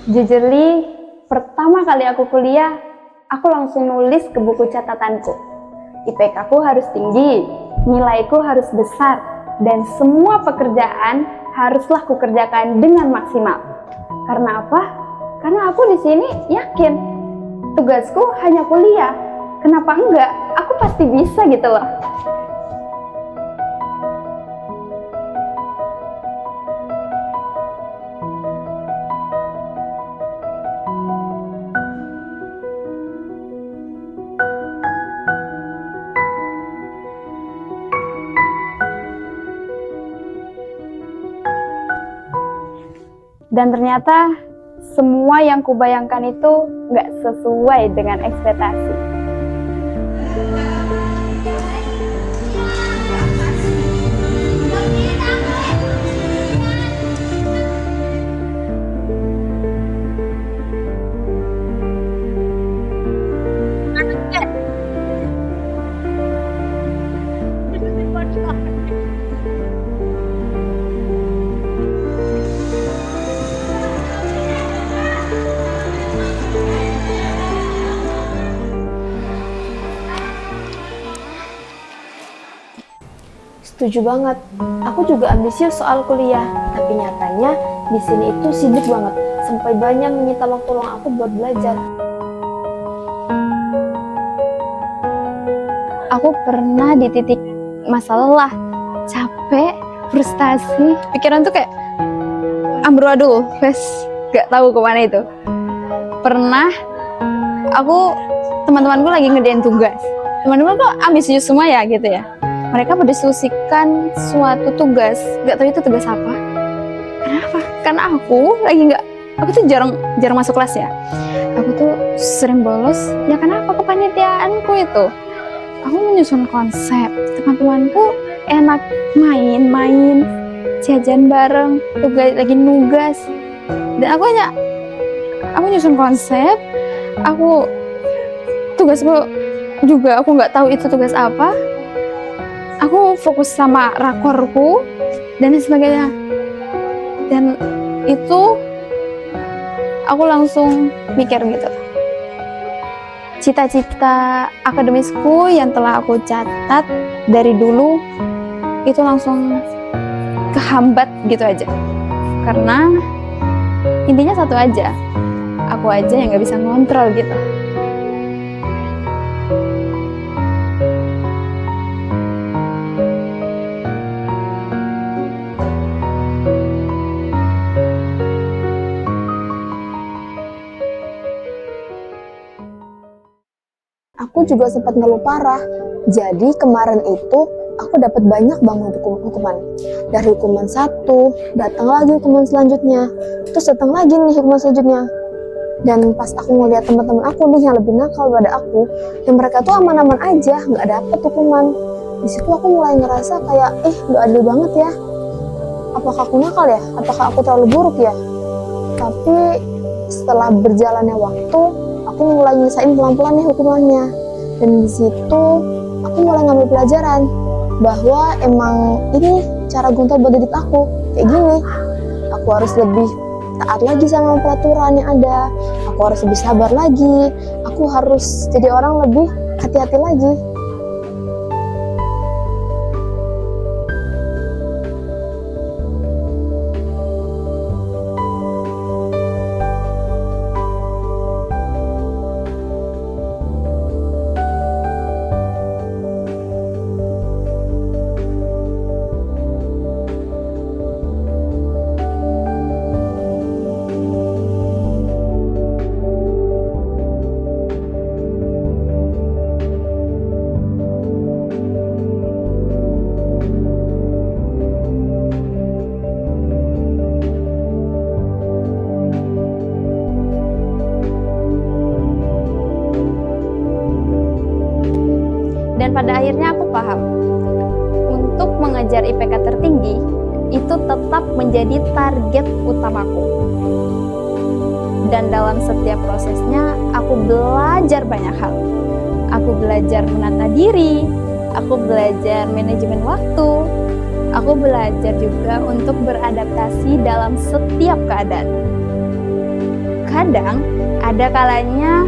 Jujur Li, pertama kali aku kuliah, aku langsung nulis ke buku catatanku. IPK ku harus tinggi, nilaiku harus besar, dan semua pekerjaan haruslah kukerjakan dengan maksimal. Karena apa? Karena aku di sini yakin tugasku hanya kuliah. Kenapa enggak? Aku pasti bisa gitu loh. Dan ternyata semua yang kubayangkan itu nggak sesuai dengan ekspektasi. Setuju banget. Aku juga ambisius soal kuliah, tapi nyatanya di sini itu sibuk banget, sampai banyak menyita waktu luang aku buat belajar. Aku pernah di titik masa lelah, capek, frustasi, pikiran tuh kayak amburadul, gak tahu kemana itu. Pernah aku teman-temanku lagi ngerjain tugas, teman-teman kok ambisius semua ya gitu ya. Mereka berdiskusikan suatu tugas, gak tahu itu tugas apa. Kenapa? Karena aku tuh jarang masuk kelas ya. Aku tuh sering bolos. Ya kenapa? Kepanitiaanku itu. Aku menyusun konsep. Teman-temanku enak main, jajan bareng, lagi nugas. Dan aku nyusun konsep. Tugasku juga aku nggak tahu itu tugas apa. Aku fokus sama rakorku dan sebagainya. Dan itu aku langsung mikir gitu. Cita-cita akademisku yang telah aku catat dari dulu itu langsung kehambat gitu aja. Karena intinya satu aja. Aku aja yang nggak bisa ngontrol gitu. Aku juga sempat ngeluh parah. Jadi kemarin itu aku dapat banyak banget hukuman. Dari hukuman satu, datang lagi hukuman selanjutnya. Terus datang lagi nih hukuman selanjutnya. Dan pas aku ngeliat teman-teman aku nih yang lebih nakal pada aku, yang mereka tuh aman-aman aja, nggak dapet hukuman. Di situ aku mulai ngerasa kayak, nggak adil banget ya. Apakah aku nakal ya? Apakah aku terlalu buruk ya? Tapi setelah berjalannya waktu, aku mulai nyesain pelan-pelan nih hukumannya. Dan di situ aku mulai ngambil pelajaran bahwa emang ini cara Guntur buat didik aku kayak gini. Aku harus lebih taat lagi sama peraturan yang ada. Aku harus lebih sabar lagi. Aku harus jadi orang lebih hati-hati lagi. Dan pada akhirnya aku paham, untuk mengejar IPK tertinggi itu tetap menjadi target utamaku. Dan dalam setiap prosesnya aku belajar banyak hal. Aku belajar menata diri, aku belajar manajemen waktu, aku belajar juga untuk beradaptasi dalam setiap keadaan. Terkadang ada kalanya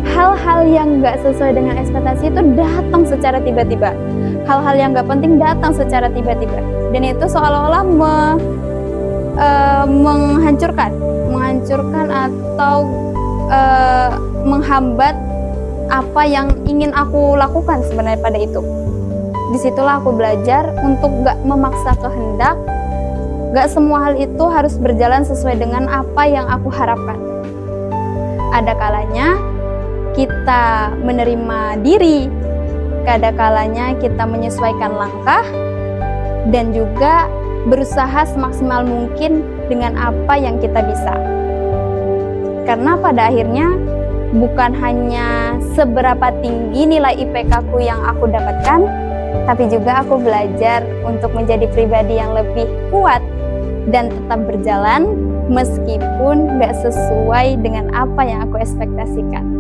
hal-hal yang nggak sesuai dengan ekspektasi itu datang secara tiba-tiba. Hal-hal yang nggak penting datang secara tiba-tiba. Dan itu seolah-olah menghancurkan atau menghambat apa yang ingin aku lakukan sebenarnya pada itu. Disitulah aku belajar untuk nggak memaksa kehendak. Gak semua hal itu harus berjalan sesuai dengan apa yang aku harapkan. Ada kalanya kita menerima diri, ada kalanya kita menyesuaikan langkah, dan juga berusaha semaksimal mungkin dengan apa yang kita bisa. Karena pada akhirnya bukan hanya seberapa tinggi nilai IPK-ku yang aku dapatkan, tapi juga aku belajar untuk menjadi pribadi yang lebih kuat dan tetap berjalan meskipun gak sesuai dengan apa yang aku ekspektasikan.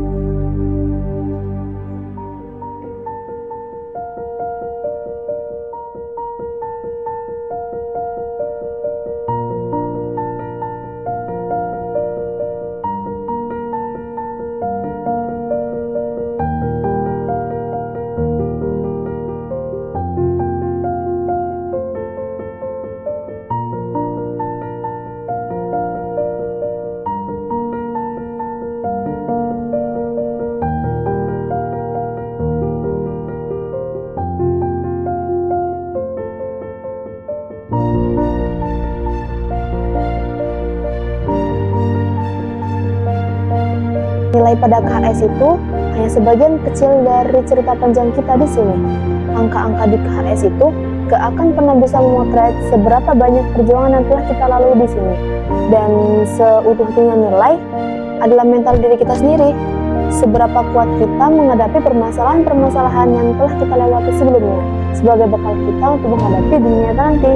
Nilai pada KHS itu hanya sebagian kecil dari cerita panjang kita di sini. Angka-angka di KHS itu gak akan pernah bisa memotret seberapa banyak perjuangan yang telah kita lalui di sini. Dan seutuh-utuhnya nilai adalah mental diri kita sendiri. Seberapa kuat kita menghadapi permasalahan-permasalahan yang telah kita lewati sebelumnya, sebagai bekal kita untuk menghadapi dunia nanti.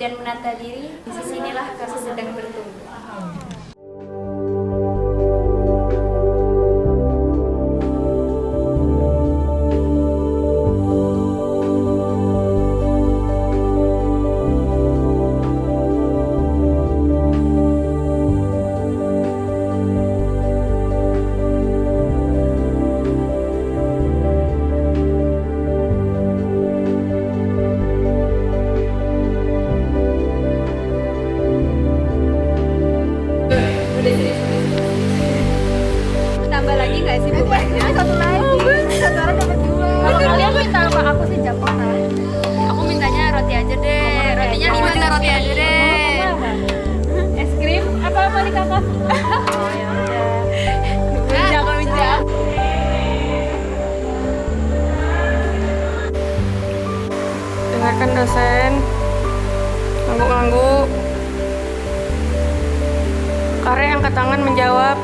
Dan menata diri, di sinilah kasih sedang bertumbuh. Tambah lagi nggak sih bebannya? Satu lagi. Satu orang dapat dua. Kalau kalian minta apa? Aku sih jamuan. Aku mintanya roti aja deh. Rotinya 5 minta roti aja deh. Es krim apa nih kakak? Oh ya udah. Jangan minta. Dengarkan dosen. Ngangguk-ngangguk. Kare angkat tangan menjawab.